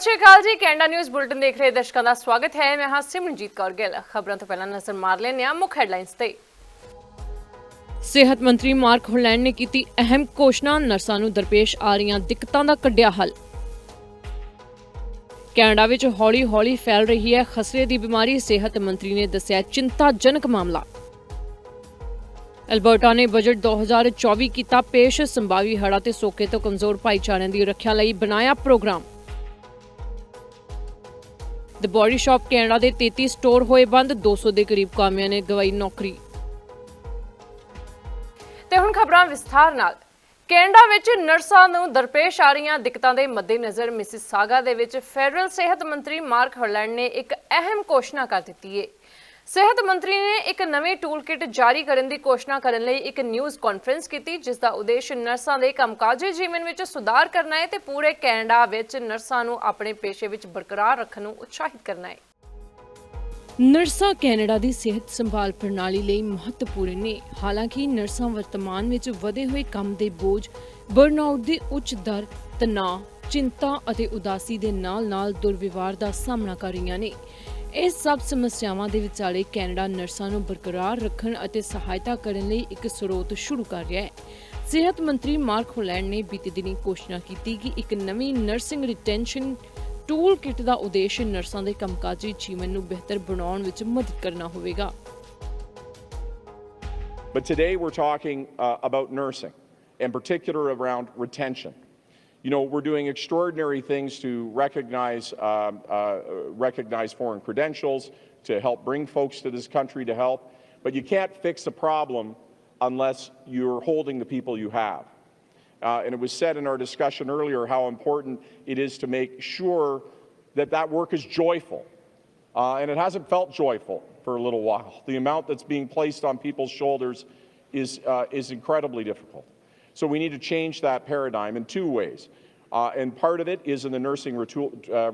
ਸ਼੍ਰੀ ਅਕਾਲ ਜੀ। Canada news bulletin ਦੇਖ ਰਹੇ ਦਰਸ਼ਕਾਂ ਦਾ ਸਵਾਗਤ ਹੈ। ਮੈਂ ਹਾਂ ਸਿਮਰਨਜੀਤ ਕੌਰ ਗਿੱਲ। ਖਬਰਾਂ ਤੋਂ ਪਹਿਲਾਂ ਨਜ਼ਰ ਮਾਰ ਲੈਂਦੇ ਹਾਂ ਮੁੱਖ ਹੈਡਲਾਈਨਸ ਤੇ। ਸਿਹਤ ਮੰਤਰੀ ਮਾਰਕ ਹੋਲੈਂਡ ਨੇ ਕੀਤੀ ਅਹਿਮ ਘੋਸ਼ਣਾ, ਨਰਸਾਂ ਨੂੰ ਦਰਪੇਸ਼ ਆ ਰਹੀਆਂ ਦਿੱਕਤਾਂ ਦਾ ਕੱਢਿਆ ਹੱਲ। ਕੈਨੇਡਾ ਵਿੱਚ ਹੌਲੀ-ਹੌਲੀ ਫੈਲ ਰਹੀ ਹੈ ਖਸਰੇ ਦੀ ਬਿਮਾਰੀ, ਸਿਹਤ ਮੰਤਰੀ ਨੇ ਦੱਸਿਆ ਚਿੰਤਾਜਨਕ ਮਾਮਲਾ। ਅਲਬਰਟਾ ਨੇ ਬਜਟ 2024 ਕੀਤਾ ਪੇਸ਼, ਸੰਭਾਵੀ ਹੜ੍ਹਾਂ ਤੇ ਸੋਕੇ ਤੋਂ ਕਮਜ਼ੋਰ ਭਾਈਚਾਰਿਆਂ ਦੀ ਰੱਖਿਆ ਲਈ ਬਣਾਇਆ ਪ੍ਰੋਗਰਾਮ। ਦ ਬੋਡੀ ਸ਼ਾਪ ਕੈਨੇਡਾ ਦੇ 33 ਸਟੋਰ ਹੋਏ ਬੰਦ, 200 ਦੇ ਕਰੀਬ ਕਾਮਿਆਂ ਨੇ ਗਵਾਈ ਨੌਕਰੀ। ਤੇ ਹੁਣ ਖਬਰਾਂ ਵਿਸਥਾਰ ਨਾਲ। ਕੈਨੇਡਾ ਵਿੱਚ ਨਰਸਾਂ ਨੂੰ ਦਰਪੇਸ਼ ਆ ਰਹੀਆਂ ਦਿੱਕਤਾਂ ਦੇ ਮੱਦੇਨਜ਼ਰ ਮਿਸਿਸਾਗਾ ਦੇ ਵਿੱਚ ਫੈਡਰਲ ਸਿਹਤ ਮੰਤਰੀ ਮਾਰਕ ਹੋਲੈਂਡ ਨੇ ਇੱਕ ਅਹਿਮ ਘੋਸ਼ਣਾ ਕਰ ਦਿੱਤੀ ਹੈ। ਸਿਹਤ ਮੰਤਰੀ ਨੇ ਇੱਕ ਨਵੀਂ ਟੂਲ ਕਿਟ ਜਾਰੀ ਕਰਨ ਦੀ ਘੋਸ਼ਣਾ ਕਰਨ ਲਈ ਇੱਕ ਨਿਊਜ਼ ਕਾਨਫਰੰਸ ਕੀਤੀ, ਜਿਸ ਦਾ ਉਦੇਸ਼ ਨਰਸਾਂ ਦੇ ਕੰਮਕਾਜੀ ਜੀਵਨ ਵਿੱਚ ਸੁਧਾਰ ਕਰਨਾ ਹੈ ਤੇ ਪੂਰੇ ਕੈਨੇਡਾ ਵਿੱਚ ਨਰਸਾਂ ਨੂੰ ਆਪਣੇ ਪੇਸ਼ੇ ਵਿੱਚ ਬਰਕਰਾਰ ਰੱਖਣ ਨੂੰ ਉਤਸ਼ਾਹਿਤ ਕਰਨਾ ਹੈ। ਨਰਸਾਂ ਕੈਨੇਡਾ ਦੀ ਸਿਹਤ ਸੰਭਾਲ ਪ੍ਰਣਾਲੀ ਲਈ ਮਹੱਤਵਪੂਰਨ ਨੇ। ਹਾਲਾਂਕਿ ਨਰਸਾਂ ਵਰਤਮਾਨ ਵਿੱਚ ਵਧੇ ਹੋਏ ਕੰਮ ਦੇ ਬੋਝ, ਬਰਨਆਊਟ ਦੀ ਉੱਚ ਦਰ, ਤਣਾਅ, ਚਿੰਤਾ ਅਤੇ ਉਦਾਸੀ ਦੇ ਨਾਲ-ਨਾਲ ਦੁਰਵਿਵਹਾਰ ਦਾ ਸਾਹਮਣਾ ਕਰ ਰਹੀਆਂ ਨੇ। ਇਹ ਸਭ ਸਮੱਸਿਆਵਾਂ ਦੇ ਵਿਚਾਲੇ ਕੈਨੇਡਾ ਨਰਸਾਂ ਨੂੰ ਬਰਕਰਾਰ ਰੱਖਣ ਅਤੇ ਸਹਾਇਤਾ ਕਰਨ ਲਈ ਇੱਕ ਸਰੋਤ ਸ਼ੁਰੂ ਕਰ ਰਿਹਾ ਹੈ। ਸਿਹਤ ਮੰਤਰੀ ਮਾਰਕ ਹੋਲੈਂਡ ਨੇ ਬੀਤੇ ਦਿਨੀ ਘੋਸ਼ਣਾ ਕੀਤੀ ਕਿ ਇੱਕ ਨਵੀਂ ਨਰਸਿੰਗ ਰਿਟੈਂਸ਼ਨ ਟੂਲ ਕਿਟ ਦਾ ਉਦੇਸ਼ ਨਰਸਾਂ ਦੇ ਕੰਮਕਾਜੀ ਜੀਵਨ ਨੂੰ ਬਿਹਤਰ ਬਣਾਉਣ ਵਿੱਚ ਮਦਦ ਕਰਨਾ ਹੋਵੇਗਾ। But today we're talking about nursing, in particular around retention. You know, we're doing extraordinary things to recognize foreign credentials, to help bring folks to this country to help. But you can't fix a problem unless you're holding the people you have. And it was said in our discussion earlier how important it is to make sure that that work is joyful. And it hasn't felt joyful for a little while. The amount that's being placed on people's shoulders is incredibly difficult. So we need to change that paradigm in two ways. And part of it is in the nursing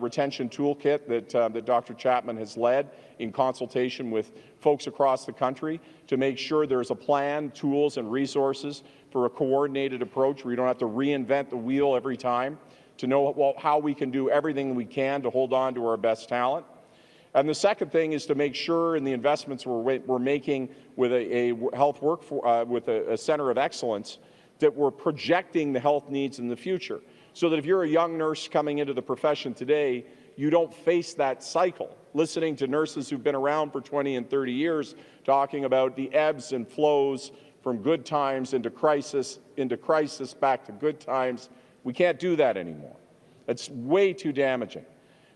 retention toolkit that Dr. Chapman has led in consultation with folks across the country to make sure there's a plan, tools, and resources for a coordinated approach where you don't have to reinvent the wheel every time, to know how we can do everything we can to hold on to our best talent. And the second thing is to make sure in the investments we're making with a health with a center of excellence that we're projecting the health needs in the future. So that if you're a young nurse coming into the profession today, you don't face that cycle. Listening to nurses who've been around for 20 and 30 years talking about the ebbs and flows from good times into crisis, back to good times. We can't do that anymore. It's way too damaging.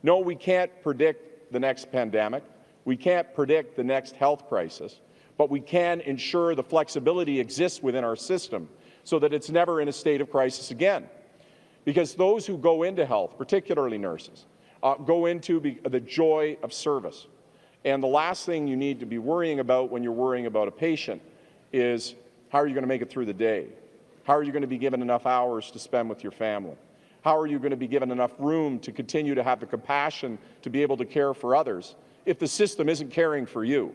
No, we can't predict the next pandemic. We can't predict the next health crisis, but we can ensure the flexibility exists within our system so that it's never in a state of crisis again. Because those who go into health, particularly nurses, go into the joy of service. And the last thing you need to be worrying about when you're worrying about a patient is how are you going to make it through the day? How are you going to be given enough hours to spend with your family? How are you going to be given enough room to continue to have the compassion to be able to care for others if the system isn't caring for you?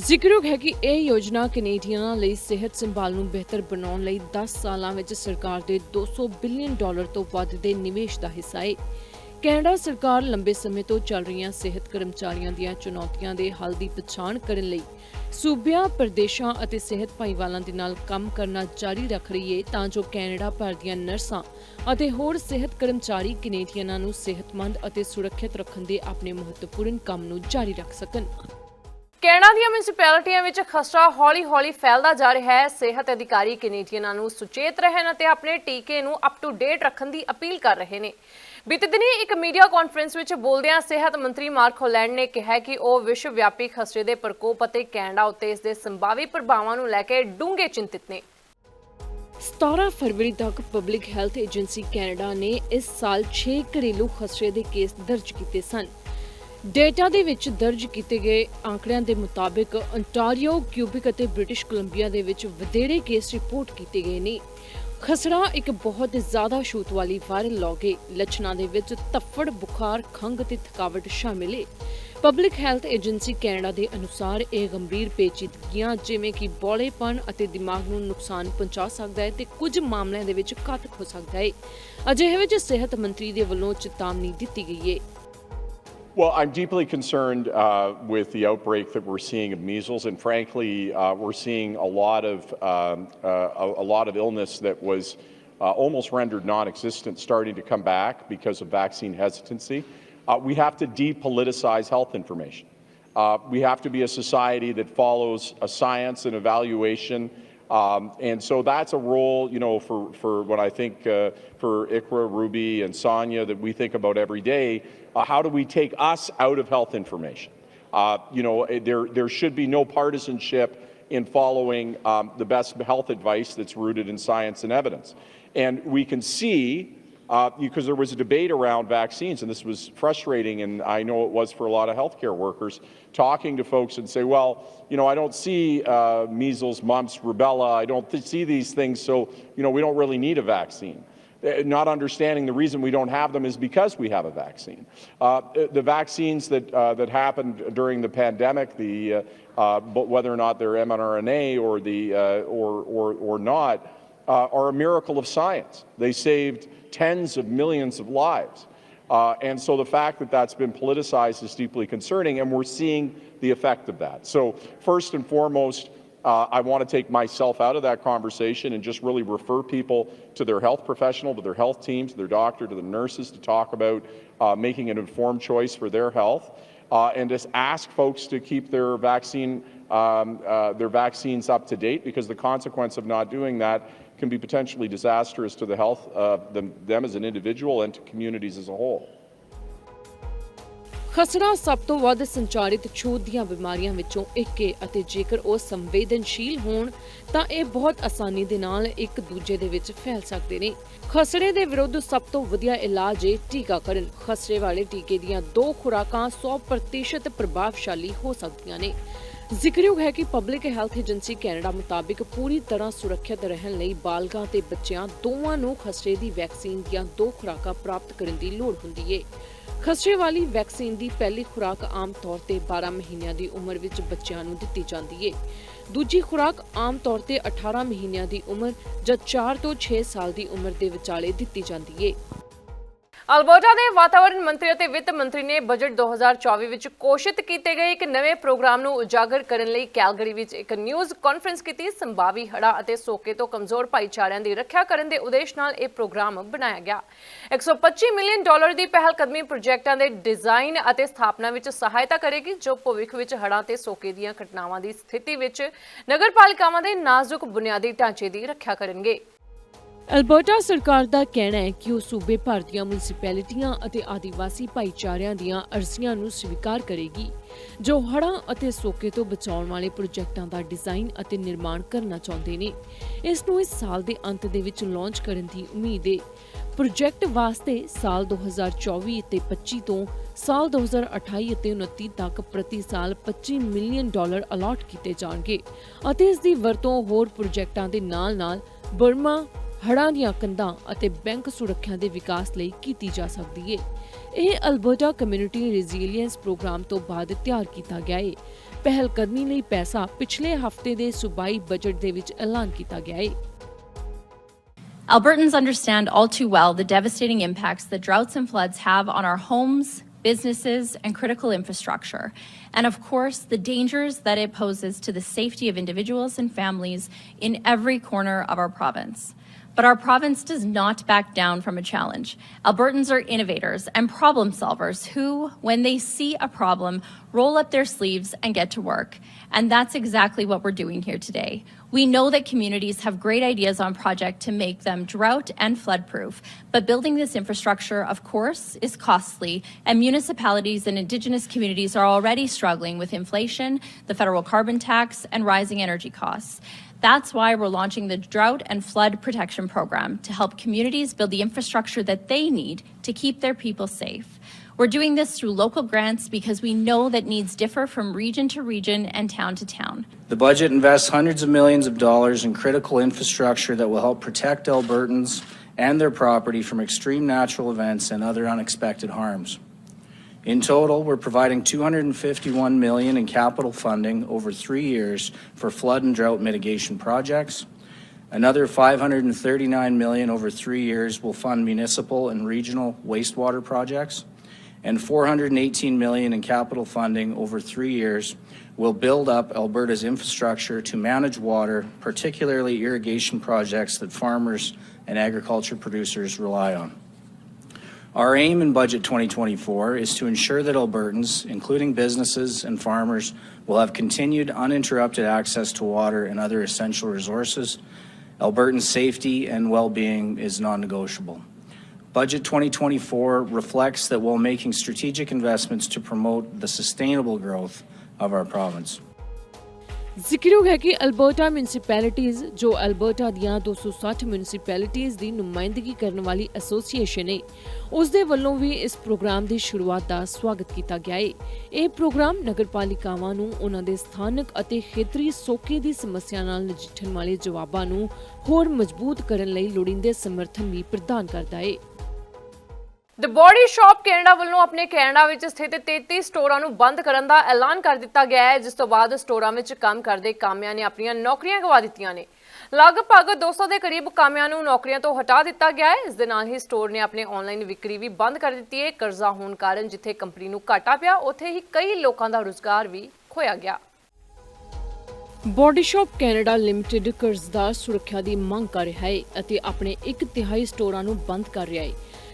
ਜ਼ਿਕਰਯੋਗ ਹੈ ਕਿ ਇਹ ਯੋਜਨਾ ਕੈਨੇਡੀਅਨਾਂ ਲਈ ਸਿਹਤ ਸੰਭਾਲ ਨੂੰ ਬਿਹਤਰ ਬਣਾਉਣ ਲਈ 10 ਸਾਲਾਂ ਵਿੱਚ ਸਰਕਾਰ ਦੇ $200 ਬਿਲੀਅਨ ਤੋਂ ਵੱਧ ਦੇ ਨਿਵੇਸ਼ ਦਾ ਹਿੱਸਾ ਹੈ। ਕੈਨੇਡਾ ਸਰਕਾਰ ਲੰਬੇ ਸਮੇਂ ਤੋਂ ਚੱਲ ਰਹੀਆਂ ਸਿਹਤ ਕਰਮਚਾਰੀਆਂ ਦੀਆਂ ਚੁਣੌਤੀਆਂ ਦੇ ਹੱਲ ਦੀ ਪਛਾਣ ਕਰਨ ਲਈ ਸੂਬਿਆਂ, ਪ੍ਰਦੇਸ਼ਾਂ ਅਤੇ ਸਿਹਤ ਭਾਈਵਾਲਾਂ ਦੇ ਨਾਲ ਕੰਮ ਕਰਨਾ ਜਾਰੀ ਰੱਖ ਰਹੀ ਹੈ ਤਾਂ ਜੋ ਕੈਨੇਡਾ ਭਰ ਦੀਆਂ ਨਰਸਾਂ ਅਤੇ ਹੋਰ ਸਿਹਤ ਕਰਮਚਾਰੀ ਕੈਨੇਡੀਅਨਾਂ ਨੂੰ ਸਿਹਤਮੰਦ ਅਤੇ ਸੁਰੱਖਿਅਤ ਰੱਖਣ ਦੇ ਆਪਣੇ ਮਹੱਤਵਪੂਰਨ ਕੰਮ ਨੂੰ ਜਾਰੀ ਰੱਖ ਸਕਣ। ਕੈਨੇਡਾ ਦੀਆਂ ਮਿਊਨਿਸਪੈਲਿਟੀਆਂ ਵਿੱਚ ਖਸਰਾ ਹੌਲੀ-ਹੌਲੀ ਫੈਲਦਾ ਜਾ ਰਿਹਾ ਹੈ। ਸਿਹਤ ਅਧਿਕਾਰੀ ਕੈਨੇਡੀਅਨਾਂ ਨੂੰ ਸੁਚੇਤ ਰਹਿਣ ਅਤੇ ਆਪਣੇ ਟੀਕੇ ਨੂੰ ਅਪ ਟੂ ਡੇਟ ਰੱਖਣ ਦੀ ਅਪੀਲ ਕਰ ਰਹੇ ਨੇ। ਬੀਤੇ ਦਿਨੀ ਇੱਕ ਮੀਡੀਆ ਕਾਨਫਰੰਸ ਵਿੱਚ ਬੋਲਦਿਆਂ ਸਿਹਤ ਮੰਤਰੀ ਮਾਰਕ ਹੋਲੈਂਡ ਨੇ ਕਿਹਾ ਕਿ ਉਹ ਵਿਸ਼ਵ ਵਿਆਪੀ ਖਸਰੇ ਦੇ ਪ੍ਰਕੋਪ ਅਤੇ ਕੈਨੇਡਾ ਉੱਤੇ ਇਸ ਦੇ ਸੰਭਾਵੀ ਪ੍ਰਭਾਵਾਂ ਨੂੰ ਲੈ ਕੇ ਡੂੰਘੇ ਚਿੰਤਿਤ ਨੇ। 17 ਫਰਵਰੀ ਤੱਕ ਪਬਲਿਕ ਹੈਲਥ ਏਜੰਸੀ ਕੈਨੇਡਾ ਨੇ ਇਸ ਸਾਲ 6 ਘਰੇਲੂ ਖਸਰੇ ਦੇ ਕੇਸ ਦਰਜ ਕੀਤੇ ਸਨ। ਡੇਟਾ ਦੇ ਵਿੱਚ ਦਰਜ ਕੀਤੇ ਗਏ ਆંકੜਿਆਂ ਦੇ ਮੁਤਾਬਿਕ ontario, ਕਿਊਬਿਕ ਅਤੇ ਬ੍ਰਿਟਿਸ਼ ਕੋਲੰਬੀਆ ਦੇ ਵਿੱਚ ਵਧੇਰੇ ਕੇਸ ਰਿਪੋਰਟ ਕੀਤੇ ਗਏ ਨੇ। ਖਸਰਾ ਇੱਕ ਬਹੁਤ ਜ਼ਿਆਦਾ ਛੂਤ ਵਾਲੀ ਵਾਇਰਲ ਰੋਗ ਹੈ। ਲੱਛਣਾਂ ਦੇ ਵਿੱਚ ਧੱਫੜ, ਬੁਖਾਰ, ਖੰਘ ਤੇ ਥਕਾਵਟ ਸ਼ਾਮਿਲ ਹੈ। ਪਬਲਿਕ ਹੈਲਥ ਏਜੰਸੀ ਕੈਨੇਡਾ ਦੇ ਅਨੁਸਾਰ ਇਹ ਗੰਭੀਰ ਪੇਚੀਦਗੀਆਂ ਜਿਵੇਂ ਕਿ ਬੌਲੇਪਨ ਅਤੇ ਦਿਮਾਗ ਨੂੰ ਨੁਕਸਾਨ ਪਹੁੰਚਾ ਸਕਦਾ ਹੈ ਤੇ ਕੁਝ ਮਾਮਲਿਆਂ ਦੇ ਵਿੱਚ ਘਾਤਕ ਹੋ ਸਕਦਾ ਹੈ। ਅਜਿਹੇ ਵਿੱਚ ਸਿਹਤ ਮੰਤਰੀ ਦੇ ਵੱਲੋਂ ਚੇਤਾਵਨੀ ਦਿੱਤੀ ਗਈ ਹੈ। Well, I'm deeply concerned with the outbreak that we're seeing of measles, and frankly, we're seeing a lot of illness that was almost rendered non-existent starting to come back because of vaccine hesitancy. We have to depoliticize health information. We have to be a society that follows a science and evaluation. And so that's a role, you know, for what I think for Ikra, Ruby, and Sonia that we think about every day. How do we take us out of health information? You know, there should be no partisanship in following the best health advice that's rooted in science and evidence. And we can see, because there was a debate around vaccines, and this was frustrating, and I know it was for a lot of healthcare workers, talking to folks and say, well, you know, I don't see measles, mumps, rubella, I don't see these things, so, you know, we don't really need a vaccine. Not understanding the reason we don't have them is because we have a vaccine. The vaccines that happened during the pandemic, whether or not they're mRNA or not, are a miracle of science. They saved tens of millions of lives. And so the fact that that's been politicized is deeply concerning, and we're seeing the effect of that. So first and foremost, I want to take myself out of that conversation and just really refer people to their health professional, to their health teams, to their doctor, to the nurses to talk about making an informed choice for their health, and just ask folks to keep their vaccines up to date, because the consequence of not doing that can be potentially disastrous to the health of them as an individual and to communities as a whole. ਖਸਰਾ ਸਭ ਤੋਂ ਵੱਧ ਸੰਚਾਰਿਤ ਛੂਤ ਦੀਆਂ ਬਿਮਾਰੀਆਂ ਵਿੱਚੋਂ ਇੱਕ ਹੈ ਅਤੇ ਜੇਕਰ ਉਹ ਸੰਵੇਦਨਸ਼ੀਲ ਹੋਣ ਤਾਂ ਇਹ ਬਹੁਤ ਆਸਾਨੀ ਦੇ ਨਾਲ ਇੱਕ ਦੂਜੇ ਦੇ ਵਿੱਚ ਫੈਲ ਸਕਦੇ ਨੇ। ਖਸਰੇ ਦੇ ਵਿਰੁੱਧ ਸਭ ਤੋਂ ਵਧੀਆ ਇਲਾਜ ਹੈ ਟੀਕਾਕਰਨ। ਖਸਰੇ ਵਾਲੇ ਟੀਕੇ ਦੀਆਂ 2 ਖੁਰਾਕਾਂ 100% ਪ੍ਰਭਾਵਸ਼ਾਲੀ ਹੋ ਸਕਦੀਆਂ ਨੇ। ਜ਼ਿਕਰਯੋਗ ਹੈ ਕਿ ਪਬਲਿਕ ਹੈਲਥ ਏਜੰਸੀ ਕੈਨੇਡਾ ਮੁਤਾਬਿਕ ਪੂਰੀ ਤਰ੍ਹਾਂ ਸੁਰੱਖਿਅਤ ਰਹਿਣ ਲਈ ਬਾਲਗਾਂ ਤੇ ਬੱਚਿਆਂ ਦੋਵਾਂ ਨੂੰ ਖਸਰੇ ਦੀ ਵੈਕਸੀਨ ਦੀਆਂ 2 ਖੁਰਾਕਾਂ ਪ੍ਰਾਪਤ ਕਰਨ ਦੀ ਲੋੜ ਹੁੰਦੀ ਹੈ। ਖਸਰੇ ਵਾਲੀ ਵੈਕਸੀਨ ਦੀ ਪਹਿਲੀ ਖੁਰਾਕ ਆਮ ਤੌਰ ਤੇ 12 ਮਹੀਨਿਆਂ ਦੀ ਉਮਰ ਵਿੱਚ ਬੱਚਿਆਂ ਨੂੰ ਦਿੱਤੀ ਜਾਂਦੀ ਹੈ। ਦੂਜੀ ਖੁਰਾਕ ਆਮ ਤੌਰ ਤੇ 18 ਮਹੀਨਿਆਂ ਦੀ ਉਮਰ ਜਾਂ 4 ਤੋਂ 6 ਸਾਲ ਦੀ ਉਮਰ ਦੇ ਵਿਚਾਲੇ ਦਿੱਤੀ ਜਾਂਦੀ ਹੈ। ਅਲਬਰਟਾ ਦੇ ਵਾਤਾਵਰਣ ਮੰਤਰੀ ਅਤੇ ਵਿੱਤ ਮੰਤਰੀ ਨੇ ਬਜਟ 2024 ਵਿੱਚ ਘੋਸ਼ਿਤ ਕੀਤੇ ਗਏ ਇੱਕ ਨਵੇਂ ਪ੍ਰੋਗਰਾਮ ਨੂੰ ਉਜਾਗਰ ਕਰਨ ਲਈ ਕੈਲਗਰੀ ਵਿੱਚ ਇੱਕ ਨਿਊਜ਼ ਕਾਨਫਰੰਸ ਕੀਤੀ। ਸੰਭਾਵੀ ਹੜ੍ਹਾਂ ਅਤੇ ਸੋਕੇ ਤੋਂ ਕਮਜ਼ੋਰ ਭਾਈਚਾਰਿਆਂ ਦੀ ਰੱਖਿਆ ਕਰਨ ਦੇ ਉਦੇਸ਼ ਨਾਲ ਇਹ ਪ੍ਰੋਗਰਾਮ ਬਣਾਇਆ ਗਿਆ। $125 ਮਿਲੀਅਨ ਦੀ ਪਹਿਲਕਦਮੀ ਪ੍ਰੋਜੈਕਟਾਂ ਦੇ ਡਿਜ਼ਾਈਨ ਅਤੇ ਸਥਾਪਨਾ ਵਿੱਚ ਸਹਾਇਤਾ ਕਰੇਗੀ, ਜੋ ਭਵਿੱਖ ਵਿੱਚ ਹੜ੍ਹਾਂ ਤੇ ਸੋਕੇ ਦੀਆਂ ਘਟਨਾਵਾਂ ਦੀ ਸਥਿਤੀ ਵਿੱਚ ਨਗਰਪਾਲਿਕਾਵਾਂ ਦੇ ਨਾਜ਼ੁਕ ਬੁਨਿਆਦੀ ਢਾਂਚੇ ਦੀ ਰੱਖਿਆ ਕਰਨਗੇ। ਅਲਬਰਟਾ ਸਰਕਾਰ ਦਾ ਕਹਿਣਾ ਹੈ ਕਿ ਉਹ ਸੂਬੇ ਭਰ ਦੀਆਂ ਮਿਊਨਿਸਪੈਲਿਟੀਆਂ ਅਤੇ ਆਦੀਵਾਸੀ ਭਾਈਚਾਰਿਆਂ ਦੀਆਂ ਅਰਜ਼ੀਆਂ ਨੂੰ ਸਵੀਕਾਰ ਕਰੇਗੀ ਜੋ ਹੜ੍ਹਾਂ ਅਤੇ ਸੋਕੇ ਤੋਂ ਬਚਾਉਣ ਵਾਲੇ ਪ੍ਰੋਜੈਕਟਾਂ ਦਾ ਡਿਜ਼ਾਈਨ ਅਤੇ ਨਿਰਮਾਣ ਕਰਨਾ ਚਾਹੁੰਦੇ ਨੇ। ਇਸ ਨੂੰ ਇਸ ਸਾਲ ਦੇ ਅੰਤ ਦੇ ਵਿੱਚ ਲਾਂਚ ਕਰਨ ਦੀ ਉਮੀਦ ਹੈ। ਪ੍ਰੋਜੈਕਟ ਵਾਸਤੇ ਸਾਲ 2024 ਅਤੇ 25 ਤੋਂ ਸਾਲ 2028 ਅਤੇ 29 ਤੱਕ ਪ੍ਰਤੀ ਸਾਲ $25 ਮਿਲੀਅਨ ਅਲਾਟ ਕੀਤੇ ਜਾਣਗੇ ਅਤੇ ਇਸ ਦੀ ਵਰਤੋਂ ਹੋਰ ਪ੍ਰੋਜੈਕਟਾਂ ਦੇ ਨਾਲ-ਨਾਲ ਬਰਮਾ ਹੜ੍ਹਾਂ ਦੀਆਂ ਕੰਧਾਂ ਅਤੇ ਬੈਂਕ ਸੁਰੱਖਿਆ ਦੇ ਵਿਕਾਸ ਲਈ ਕੀਤੀ ਜਾ ਸਕਦੀ ਹੈ। ਇਹ ਅਲਬਰਟਾ ਕਮਿਊਨਿਟੀ ਰੈਜ਼ੀਲੀਐਂਸ ਪ੍ਰੋਗਰਾਮ ਤੋਂ ਬਾਅਦ ਤਿਆਰ ਕੀਤਾ ਗਿਆ ਹੈ। ਪਹਿਲ ਕਦਮੀ ਲਈ ਪੈਸਾ ਪਿਛਲੇ ਹਫ਼ਤੇ ਦੇ ਸੂਬਾਈ ਬਜਟ ਦੇ ਵਿੱਚ ਐਲਾਨ ਕੀਤਾ ਗਿਆ ਹੈ। Albertans understand all too well the devastating impacts that droughts and floods have on our homes, businesses, and critical infrastructure. And of course, the dangers that it poses to the safety of individuals and families in every corner of our province. But our province does not back down from a challenge. Albertans are innovators and problem solvers who, when they see a problem, roll up their sleeves and get to work. And that's exactly what we're doing here today. We know that communities have great ideas on projects to make them drought and flood proof, but building this infrastructure, of course, is costly, and municipalities and Indigenous communities are already struggling with inflation, the federal carbon tax, and rising energy costs. That's why we're launching the Drought and Flood Protection Program to help communities build the infrastructure that they need to keep their people safe. We're doing this through local grants because we know that needs differ from region to region and town to town. The budget invests hundreds of millions of dollars in critical infrastructure that will help protect Albertans and their property from extreme natural events and other unexpected harms. In total, we're providing $251 million in capital funding over 3 years for flood and drought mitigation projects. Another $539 million over 3 years will fund municipal and regional wastewater projects, and $418 million in capital funding over 3 years will build up Alberta's infrastructure to manage water, particularly irrigation projects that farmers and agriculture producers rely on. Our aim in Budget 2024 is to ensure that Albertans, including businesses and farmers, will have continued uninterrupted access to water and other essential resources. Albertans' safety and well-being is non-negotiable. Budget 2024 reflects that while making strategic investments to promote the sustainable growth of our province. ਜ਼ਿਕਰਯੋਗ ਹੈ ਕਿ Alberta municipalities ਜੋ Alberta ਦੀਆਂ 260 municipalities ਦੀ ਨੁਮਾਇੰਦਗੀ ਕਰਨ ਵਾਲੀ association ਹੈ ਉਸ ਦੇ ਵੱਲੋਂ ਵੀ ਇਸ ਪ੍ਰੋਗਰਾਮ ਦੀ ਸ਼ੁਰੂਆਤ ਦਾ ਸਵਾਗਤ ਕੀਤਾ ਗਿਆ ਹੈ। ਇਹ ਪ੍ਰੋਗਰਾਮ ਨਗਰਪਾਲਿਕਾਵਾਂ ਨੂੰ ਉਹਨਾਂ ਦੇ ਸਥਾਨਕ ਅਤੇ ਖੇਤਰੀ ਸੋਕੇ ਦੀ ਸਮੱਸਿਆ ਨਾਲ ਨਜਿੱਠਣ ਵਾਲੇ ਜਵਾਬਾਂ ਨੂੰ ਹੋਰ ਮਜ਼ਬੂਤ ਕਰਨ ਲਈ ਲੋੜੀਂਦੇ ਸਮਰਥਨ ਵੀ ਪ੍ਰਦਾਨ ਕਰਦਾ ਹੈ। ਦ ਬੋਡੀ ਸ਼ਾਪ ਕੈਨੇਡਾ ਵੱਲੋਂ ਆਪਣੇ ਕੈਨੇਡਾ ਵਿੱਚ ਸਥਿਤ 33 ਸਟੋਰਾਂ ਨੂੰ ਬੰਦ ਕਰਨ ਦਾ ਐਲਾਨ ਕਰ ਦਿੱਤਾ ਗਿਆ ਹੈ, ਜਿਸ ਤੋਂ ਬਾਅਦ ਸਟੋਰਾਂ ਵਿੱਚ ਕੰਮ ਕਰਦੇ ਕਾਮਿਆਂ ਨੇ ਆਪਣੀਆਂ ਨੌਕਰੀਆਂ ਗਵਾ ਦਿੱਤੀਆਂ ਨੇ। ਲਗਭਗ 200 ਦੇ ਕਰੀਬ ਕਾਮਿਆਂ ਨੂੰ ਨੌਕਰੀਆਂ ਤੋਂ ਹਟਾ ਦਿੱਤਾ ਗਿਆ ਹੈ। ਇਸ ਦੇ ਨਾਲ ਹੀ ਸਟੋਰ ਨੇ ਆਪਣੇ ਆਨਲਾਈਨ ਵਿਕਰੀ ਵੀ ਬੰਦ ਕਰ ਦਿੱਤੀ ਹੈ। ਕਰਜ਼ਾ ਹੋਣ ਕਾਰਨ ਜਿੱਥੇ ਕੰਪਨੀ ਨੂੰ ਘਾਟਾ ਪਿਆ ਉੱਥੇ ਹੀ ਕਈ ਲੋਕਾਂ ਦਾ ਰੁਜ਼ਗਾਰ ਵੀ ਖੋਇਆ ਗਿਆ। ਬੋਡੀ ਸ਼ਾਪ ਕੈਨੇਡਾ ਲਿਮਟਿਡ ਕਰਜ਼ਦਾਰ ਸੁਰੱਖਿਆ ਦੀ ਮੰਗ ਕਰ ਰਿਹਾ ਹੈ ਅਤੇ ਆਪਣੇ 1/3 ਸਟੋਰਾਂ ਨੂੰ ਬੰਦ ਕਰ ਰਿਹਾ ਹੈ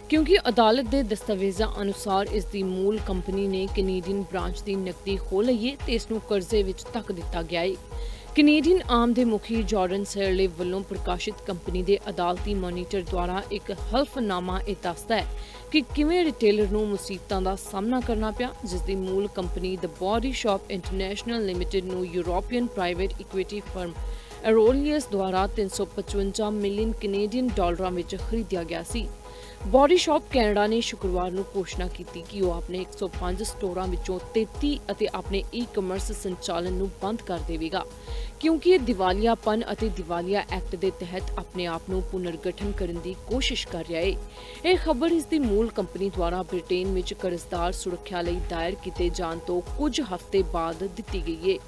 ਕਿਉਂਕਿ ਅਦਾਲਤ ਦੇ ਦਸਤਾਵੇਜ਼ਾਂ ਅਨੁਸਾਰ ਇਸ ਦੀ ਮੂਲ ਕੰਪਨੀ ਨੇ ਕੈਨੇਡੀਅਨ ਬ੍ਰਾਂਚ ਦੀ ਨਕਦੀ ਖੋਹ ਲਈ ਹੈ ਤੇ ਇਸ ਨੂੰ ਕਰਜ਼ੇ ਵਿੱਚ ਧੱਕ ਦਿੱਤਾ ਗਿਆ ਹੈ। ਕੈਨੇਡੀਅਨ ਆਰਮ ਦੇ ਮੁਖੀ ਜਾਰਡਨ ਸੈਰਲੇ ਵੱਲੋਂ ਪ੍ਰਕਾਸ਼ਿਤ ਕੰਪਨੀ ਦੇ ਅਦਾਲਤੀ ਮੋਨੀਟਰ ਦੁਆਰਾ ਇੱਕ ਹਲਫਨਾਮਾ ਇਹ ਦੱਸਦਾ ਹੈ ਕਿ ਕਿਵੇਂ ਰਿਟੇਲਰ ਨੂੰ ਮੁਸੀਬਤਾਂ ਦਾ ਸਾਹਮਣਾ ਕਰਨਾ ਪਿਆ, ਜਿਸ ਦੀ ਮੂਲ ਕੰਪਨੀ ਦ ਬੋਡੀ ਸ਼ਾਪ ਇੰਟਰਨੈਸ਼ਨਲ ਲਿਮਟਿਡ ਨੂੰ ਯੂਰੋਪੀਅਨ ਪ੍ਰਾਈਵੇਟ ਇਕੁਇਟੀ ਫਰਮ ਐਰੋਲੀਅਸ ਦੁਆਰਾ 355 ਮਿਲੀਅਨ ਕੈਨੇਡੀਅਨ ਡਾਲਰਾਂ ਵਿੱਚ ਖਰੀਦਿਆ ਗਿਆ ਸੀ। ਬੋਡੀ ਸ਼ਾਪ ਕੈਨੇਡਾ ਨੇ ਸ਼ੁੱਕਰਵਾਰ ਨੂੰ ਘੋਸ਼ਣਾ ਕੀਤੀ ਕਿ ਉਹ ਆਪਣੇ 105 ਸਟੋਰਾਂ ਵਿੱਚੋਂ 33 ਅਤੇ ਆਪਣੇ ਈ-ਕਮਰਸ ਸੰਚਾਲਨ ਨੂੰ ਬੰਦ ਕਰ ਦੇਵੇਗਾ ਕਿਉਂਕਿ ਇਹ ਦਿਵਾਲੀਆਪਨ ਅਤੇ ਦਿਵਾਲੀਆ ਐਕਟ ਦੇ ਤਹਿਤ ਆਪਣੇ ਆਪ ਨੂੰ ਪੁਨਰਗਠਨ ਕਰਨ ਦੀ ਕੋਸ਼ਿਸ਼ ਕਰ ਰਿਹਾ ਹੈ। ਇਹ ਖਬਰ ਇਸ ਦੀ ਮੂਲ ਕੰਪਨੀ ਦੁਆਰਾ ਬ੍ਰਿਟੇਨ ਵਿੱਚ ਕਰਜ਼ਦਾਰ ਸੁਰੱਖਿਆ ਲਈ ਦਾਇਰ ਕੀਤੇ ਜਾਣ ਤੋਂ ਕੁਝ ਹਫ਼ਤੇ ਬਾਅਦ ਦਿੱਤੀ ਗਈ ਹੈ।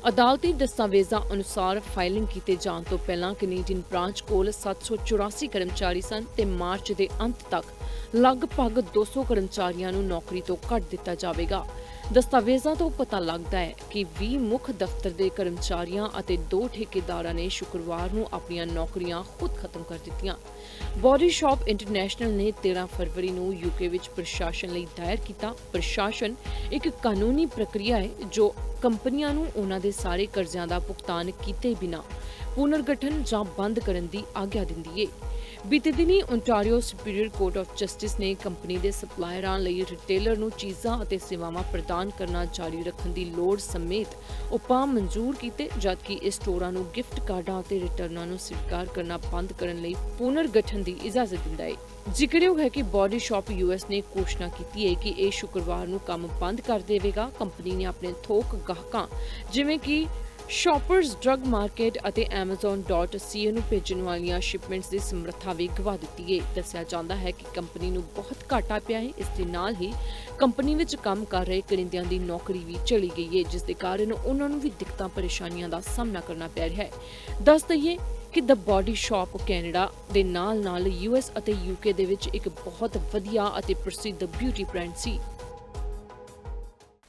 ਅਦਾਲਤੀ ਦਸਤਾਵੇਜ਼ਾਂ ਅਨੁਸਾਰ ਫਾਈਲਿੰਗ ਕੀਤੇ ਜਾਣ ਤੋਂ ਪਹਿਲਾਂ ਕੈਨੇਡੀਅਨ ਬ੍ਰਾਂਚ ਕੋਲ 784 ਕਰਮਚਾਰੀ ਸਨ ਤੇ ਮਾਰਚ ਦੇ ਅੰਤ ਤੱਕ ਲਗਭਗ 200 ਕਰਮਚਾਰੀਆਂ ਨੂੰ ਨੌਕਰੀ ਤੋਂ ਕੱਢ ਦਿੱਤਾ ਜਾਵੇਗਾ। ਦਸਤਾਵੇਜ਼ਾਂ ਤੋਂ ਪਤਾ ਲੱਗਦਾ ਹੈ ਕਿ 20 ਮੁੱਖ ਦਫ਼ਤਰ ਦੇ ਕਰਮਚਾਰੀਆਂ ਅਤੇ 2 ਠੇਕੇਦਾਰਾਂ ਨੇ ਸ਼ੁੱਕਰਵਾਰ ਨੂੰ ਆਪਣੀਆਂ ਨੌਕਰੀਆਂ ਖੁਦ ਖਤਮ ਕਰ ਦਿੱਤੀਆਂ। ਬੋਡੀ ਸ਼ਾਪ ਇੰਟਰਨੈਸ਼ਨਲ ਨੇ 13 ਫਰਵਰੀ ਨੂੰ ਯੂਕੇ ਵਿੱਚ ਪ੍ਰਸ਼ਾਸਨ ਲਈ ਦਾਇਰ ਕੀਤਾ। ਪ੍ਰਸ਼ਾਸਨ ਇੱਕ ਕਾਨੂੰਨੀ ਪ੍ਰਕਿਰਿਆ ਹੈ ਜੋ ਕੰਪਨੀਆਂ ਨੂੰ ਉਹਨਾਂ ਦੇ ਸਾਰੇ ਕਰਜ਼ਿਆਂ ਦਾ ਭੁਗਤਾਨ ਕੀਤੇ ਬਿਨਾਂ ਪੁਨਰਗਠਨ ਜਾਂ ਬੰਦ ਕਰਨ ਦੀ ਆਗਿਆ ਦਿੰਦੀ ਹੈ। ਬੀਤੇ ਦਿਨੀ Ontario superior court of justice ਨੇ ਕੰਪਨੀ ਦੇ ਸਪਲਾਇਰਾਂ ਲਈ ਰਿਟੇਲਰ ਨੂੰ ਚੀਜ਼ਾਂ ਅਤੇ ਸੇਵਾਵਾਂ ਪ੍ਰਦਾਨ ਕਰਨਾ ਜਾਰੀ ਰੱਖਣ ਦੀ ਲੋੜ ਸਮੇਤ ਉਪਾਅ ਮਨਜ਼ੂਰ ਕੀਤੇ, ਜਦਕਿ ਇਸ ਸਟੋਰਾਂ ਨੂੰ ਗਿਫਟ ਕਾਰਡਾਂ ਅਤੇ ਰਿਟਰਨਾਂ ਨੂੰ ਸਵੀਕਾਰ ਕਰਨਾ ਬੰਦ ਕਰਨ ਲਈ ਪੁਨਰਗਠਨ ਦੀ ਇਜਾਜ਼ਤ ਦਿੰਦਾ ਹੈ। ਜ਼ਿਕਰਯੋਗ ਹੈ ਕਿ ਬੋਡੀ ਸ਼ਾਪ ਯੂਐਸ ਨੇ ਘੋਸ਼ਣਾ ਕੀਤੀ ਹੈ ਕਿ ਇਹ ਸ਼ੁੱਕਰਵਾਰ ਨੂੰ ਕੰਮ ਬੰਦ ਕਰ ਦੇਵੇਗਾ। ਕੰਪਨੀ ਨੇ ਆਪਣੇ ਥੋਕ ਗਾਹਕਾਂ ਜਿਵੇਂ ਕਿ ਸ਼ਾਪਰਸ ਡਰੱਗ ਮਾਰਕੀਟ ਅਤੇ Amazon.ca ਨੂੰ ਭੇਜਣ ਵਾਲੀਆਂ ਸ਼ਿਪਮੈਂਟਸ ਦੀ ਸਮਰੱਥਾ ਵੀ ਗਵਾ ਦਿੱਤੀ ਹੈ। ਦੱਸਿਆ ਜਾਂਦਾ ਹੈ ਕਿ ਕੰਪਨੀ ਨੂੰ ਬਹੁਤ ਘਾਟਾ ਪਿਆ ਹੈ। ਇਸ ਦੇ ਨਾਲ ਹੀ ਕੰਪਨੀ ਵਿੱਚ ਕੰਮ ਕਰ ਰਹੇ ਕੈਨੇਡੀਅਨ ਦੀ ਨੌਕਰੀ ਵੀ ਚਲੀ ਗਈ ਹੈ, ਜਿਸ ਦੇ ਕਾਰਨ ਉਹਨਾਂ ਨੂੰ ਵੀ ਦਿੱਕਤਾਂ ਪਰੇਸ਼ਾਨੀਆਂ ਦਾ ਸਾਹਮਣਾ ਕਰਨਾ ਪੈ ਰਿਹਾ ਹੈ। ਦੱਸ ਦਈਏ ਕਿ ਦ ਬੋਡੀ ਸ਼ਾਪ ਕੈਨੇਡਾ ਦੇ ਨਾਲ-ਨਾਲ US ਅਤੇ UK ਦੇ ਵਿੱਚ ਇੱਕ ਬਹੁਤ ਵਧੀਆ ਅਤੇ ਪ੍ਰਸਿੱਧ ਬਿਊਟੀ ਬ੍ਰਾਂਡ ਸੀ।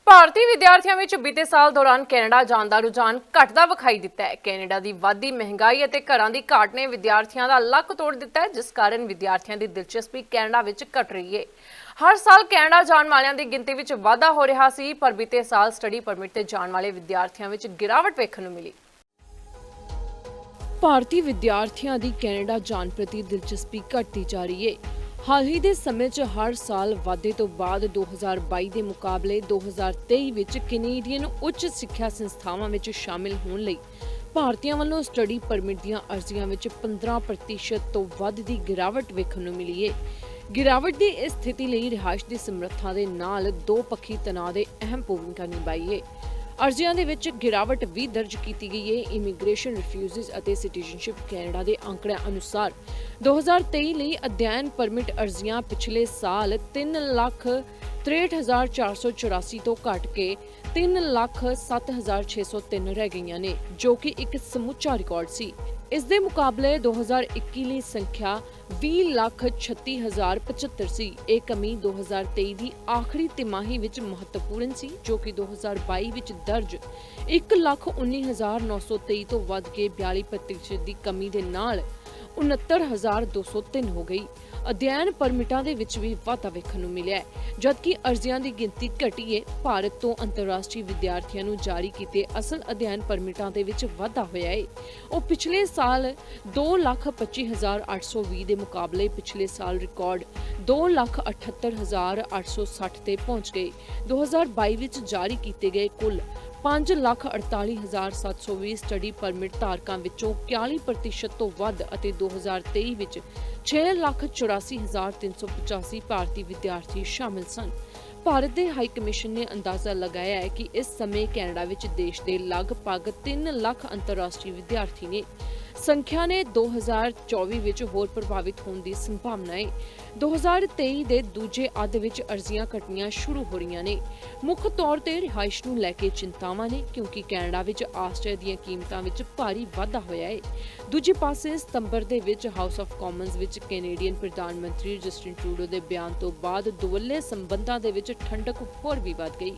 ਭਾਰਤੀ ਵਿਦਿਆਰਥੀਆਂ ਵਿੱਚ ਬੀਤੇ ਸਾਲ ਦੌਰਾਨ ਕੈਨੇਡਾ ਜਾਣ ਦਾ ਰੁਝਾਨ ਘਟਦਾ ਵਿਖਾਈ ਦਿੱਤਾ ਹੈ। ਕੈਨੇਡਾ ਦੀ ਵਧਦੀ ਮਹਿੰਗਾਈ ਅਤੇ ਘਰਾਂ ਦੀ ਘਾਟ ਨੇ ਵਿਦਿਆਰਥੀਆਂ ਦਾ ਲੱਕ ਤੋੜ ਦਿੱਤਾ ਹੈ, ਜਿਸ ਕਾਰਨ ਵਿਦਿਆਰਥੀਆਂ ਦੀ ਦਿਲਚਸਪੀ ਕੈਨੇਡਾ ਵਿੱਚ ਘਟ ਰਹੀ ਹੈ। ਹਰ ਸਾਲ ਕੈਨੇਡਾ ਜਾਣ ਵਾਲਿਆਂ ਦੀ ਗਿਣਤੀ ਵਿੱਚ ਵਾਧਾ ਹੋ ਰਿਹਾ ਸੀ, ਪਰ ਬੀਤੇ ਸਾਲ ਸਟੱਡੀ ਪਰਮਿਟ ਤੇ ਜਾਣ ਵਾਲੇ ਵਿਦਿਆਰਥੀਆਂ ਵਿੱਚ ਗਿਰਾਵਟ ਵੇਖਣ ਨੂੰ ਮਿਲੀ। ਭਾਰਤੀ ਵਿਦਿਆਰਥੀਆਂ ਦੀ ਕੈਨੇਡਾ ਜਾਣ ਪ੍ਰਤੀ ਦਿਲਚਸਪੀ ਘਟਦੀ ਜਾ ਰਹੀ ਹੈ। ਹਾਲ ਹੀ ਦੇ ਸਮੇਂ 'ਚ ਹਰ ਸਾਲ ਵਾਧੇ ਤੋਂ ਬਾਅਦ 2022 ਦੇ ਮੁਕਾਬਲੇ 2023 ਵਿੱਚ ਕੈਨੇਡੀਅਨ ਉੱਚ ਸਿੱਖਿਆ ਸੰਸਥਾਵਾਂ ਵਿੱਚ ਸ਼ਾਮਿਲ ਹੋਣ ਲਈ ਭਾਰਤੀਆਂ ਵੱਲੋਂ ਸਟੱਡੀ ਪਰਮਿਟ ਦੀਆਂ ਅਰਜ਼ੀਆਂ ਵਿੱਚ 15% ਤੋਂ ਵੱਧ ਦੀ ਗਿਰਾਵਟ ਵੇਖਣ ਨੂੰ ਮਿਲੀ ਹੈ। ਗਿਰਾਵਟ ਦੀ ਇਸ ਸਥਿਤੀ ਲਈ ਰਿਹਾਇਸ਼ ਦੀ ਸਮਰੱਥਾ ਦੇ ਨਾਲ ਦੋ ਪੱਖੀ ਤਣਾਅ ਦੇ ਅਹਿਮ ਭੂਮਿਕਾ ਨਿਭਾਈ ਹੈ। ਅਰਜ਼ੀਆਂ ਦੇ ਵਿੱਚ ਗਿਰਾਵਟ ਵੀ ਦਰਜ ਕੀਤੀ ਗਈ ਹੈ। ਇਮੀਗ੍ਰੇਸ਼ਨ ਰਿਫਿਊਜ਼ਸ ਅਤੇ ਸਿਟੀਜ਼ਨਸ਼ਿਪ ਕੈਨੇਡਾ ਦੇ ਅੰਕੜਿਆਂ ਅਨੁਸਾਰ 2023 ਲਈ ਅਧਿਐਨ ਪਰਮਿਟ ਅਰਜ਼ੀਆਂ ਪਿਛਲੇ ਸਾਲ 3,63,484 ਤੋਂ ਘਟ ਕੇ 3,07,603 ਰਹਿ ਗਈਆਂ ਨੇ, ਜੋ ਕਿ ਇੱਕ ਸਮੁੱਚਾ ਰਿਕਾਰਡ ਸੀ। ਇਸ ਦੇ ਮੁਕਾਬਲੇ 2021 ਲਈ ਸੰਖਿਆ 20,36,075 ਸੀ। ਇਹ ਕਮੀ 2023 ਦੀ ਆਖਰੀ ਤਿਮਾਹੀ ਵਿੱਚ ਮਹੱਤਵਪੂਰਨ ਸੀ, ਜੋ ਕਿ 2022 ਵਿੱਚ ਦਰਜ 1,19,923 ਤੋਂ ਵੱਧ ਕੇ 42% ਦੀ ਕਮੀ ਦੇ ਨਾਲ 69,203 ਹੋ ਗਈ। ਅਧਿਐਨ ਪਰਮਿਟਾਂ ਦੇ ਵਿੱਚ ਵੀ ਵਾਧਾ ਵੇਖਣ ਨੂੰ ਮਿਲਿਆ ਹੈ, ਜਦਕਿ ਅਰਜ਼ੀਆਂ ਦੀ ਗਿਣਤੀ ਘਟੀ ਹੈ। ਭਾਰਤ ਤੋਂ ਅੰਤਰਰਾਸ਼ਟਰੀ ਵਿਦਿਆਰਥੀਆਂ ਨੂੰ ਜਾਰੀ ਕੀਤੇ ਅਸਲ ਅਧਿਐਨ ਪਰਮਿਟਾਂ ਦੇ ਵਿੱਚ ਵਾਧਾ ਹੋਇਆ ਹੈ। ਉਹ ਪਿਛਲੇ ਸਾਲ 2,25,820 ਦੇ ਮੁਕਾਬਲੇ ਪਿਛਲੇ ਸਾਲ ਰਿਕਾਰਡ 2,78,860 ਤੇ ਪਹੁੰਚ ਗਏ। 2022 ਵਿੱਚ ਜਾਰੀ ਕੀਤੇ ਗਏ ਕੁੱਲ 5,48,720 ਸਟੱਡੀ ਪਰਮਿਟ ਧਾਰਕਾਂ ਵਿੱਚੋਂ 41% ਤੋਂ ਵੱਧ ਅਤੇ 2023 ਵਿੱਚ 6,84,385 ਭਾਰਤੀ ਵਿਦਿਆਰਥੀ ਸ਼ਾਮਿਲ ਸਨ। ਭਾਰਤ ਦੇ ਹਾਈ ਕਮਿਸ਼ਨ ਨੇ ਅੰਦਾਜ਼ਾ ਲਗਾਇਆ ਹੈ ਕਿ ਇਸ ਸਮੇਂ ਕੈਨੇਡਾ ਵਿੱਚ ਦੇਸ਼ ਦੇ ਲਗਭਗ 3 ਲੱਖ ਅੰਤਰਰਾਸ਼ਟਰੀ ਵਿਦਿਆਰਥੀ ਨੇ। ਸੰਖਿਆ ਨੇ 2024 ਵਿੱਚ ਹੋਰ ਪ੍ਰਭਾਵਿਤ ਹੋਣ ਦੀ ਸੰਭਾਵਨਾ ਹੈ। 2023 ਦੇ ਦੂਜੇ ਅੱਧ ਵਿੱਚ ਅਰਜ਼ੀਆਂ ਘਟਣੀਆਂ ਸ਼ੁਰੂ ਹੋ ਰਹੀਆਂ ਨੇ। ਮੁੱਖ ਤੌਰ ਤੇ ਰਿਹਾਇਸ਼ ਨੂੰ ਲੈ ਕੇ ਚਿੰਤਾਵਾਂ ਨੇ, ਕਿਉਂਕਿ ਕੈਨੇਡਾ ਵਿੱਚ ਆਸਟ੍ਰੇਲੀਆ ਦੀਆਂ ਕੀਮਤਾਂ ਵਿੱਚ ਭਾਰੀ ਵਾਧਾ ਹੋਇਆ ਹੈ। ਦੂਜੇ ਪਾਸੇ ਸਤੰਬਰ ਦੇ ਵਿੱਚ ਹਾਊਸ ਆਫ ਕਾਮਨਜ਼ ਵਿੱਚ ਕੈਨੇਡੀਅਨ ਪ੍ਰਧਾਨ ਮੰਤਰੀ ਜਸਟਿਨ ਟਰੂਡੋ ਦੇ ਬਿਆਨ ਤੋਂ ਬਾਅਦ ਦੁਵੱਲੇ ਸੰਬੰਧਾਂ ਦੇ ਵਿੱਚ ਠੰਡਕ ਹੋਰ ਵੀ ਵੱਧ ਗਈ।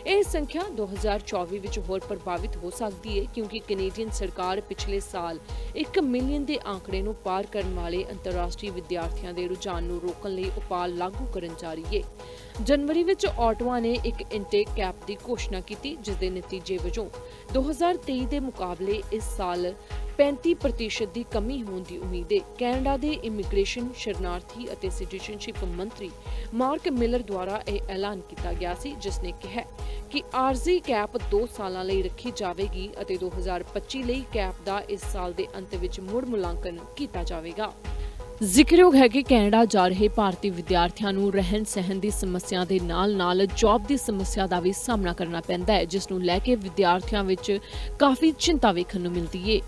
ਇਹ ਸੰਖਿਆ 2024 ਵਿੱਚ ਹੋਰ ਪ੍ਰਭਾਵਿਤ ਹੋ ਸਕਦੀ ਹੈ, ਕਿਉਂਕਿ ਕੈਨੇਡੀਅਨ ਸਰਕਾਰ ਪਿਛਲੇ ਸਾਲ 1 ਮਿਲੀਅਨ ਦੇ ਆંકੜੇ ਨੂੰ ਪਾਰ ਕਰਨ ਵਾਲੇ ਅੰਤਰਰਾਸ਼ਟਰੀ ਵਿਦਿਆਰਥੀਆਂ ਦੇ ਰੁਝਾਨ ਨੂੰ ਰੋਕਣ ਲਈ ਉਪਾਅ ਲਾਗੂ ਕਰਨ ਜਾ ਰਹੀ ਹੈ। ਜਨਵਰੀ ਵਿੱਚ ਆਟਵਾ ਨੇ ਇੱਕ ਇਨਟੇਕ ਕੈਪ ਦੀ ਘੋਸ਼ਣਾ ਕੀਤੀ, ਜਿਸ ਦੇ ਨਤੀਜੇ ਵਜੋਂ 2023 ਦੇ ਮੁਕਾਬਲੇ ਇਸ ਸਾਲ 35% ਦੀ ਕਮੀ ਹੋਣ ਦੀ ਉਮੀਦ ਹੈ। ਕੈਨੇਡਾ ਦੇ ਇਮੀਗ੍ਰੇਸ਼ਨ, ਸ਼ਰਨਾਰਥੀ ਅਤੇ ਸਿਟੀਜ਼ਨਸ਼ਿਪ ਮੰਤਰੀ ਮਾਰਕ ਮਿਲਰ ਦੁਆਰਾ ਇਹ ਐਲਾਨ ਕੀਤਾ ਗਿਆ ਸੀ, ਜਿਸ ਨੇ ਕਿਹਾ ਕਿ ਆਰਜ਼ੀ ਕੈਪ 2 ਸਾਲਾਂ ਲਈ ਰੱਖੀ ਜਾਵੇਗੀ ਅਤੇ 2025 ਲਈ ਕੈਪ ਦਾ ਇਸ ਸਾਲ ਦੇ ਅੰਤ ਵਿੱਚ ਮੁੜ ਮੁਲਾਂਕਣ ਕੀਤਾ ਜਾਵੇਗਾ। ਜ਼ਿਕਰਯੋਗ ਹੈ ਕਿ ਕੈਨੇਡਾ ਜਾ ਰਹੇ ਭਾਰਤੀ ਵਿਦਿਆਰਥੀਆਂ ਨੂੰ ਰਹਿਣ ਸਹਿਣ ਦੀ ਸਮੱਸਿਆ ਦੇ ਨਾਲ-ਨਾਲ ਜੌਬ ਦੀ ਸਮੱਸਿਆ ਦਾ ਵੀ ਸਾਹਮਣਾ ਕਰਨਾ ਪੈਂਦਾ ਹੈ, ਜਿਸ ਨੂੰ ਲੈ ਕੇ ਵਿਦਿਆਰਥੀਆਂ ਵਿੱਚ ਕਾਫੀ ਚਿੰਤਾ ਵੇਖਣ ਨੂੰ ਮਿਲਦੀ ਹੈ।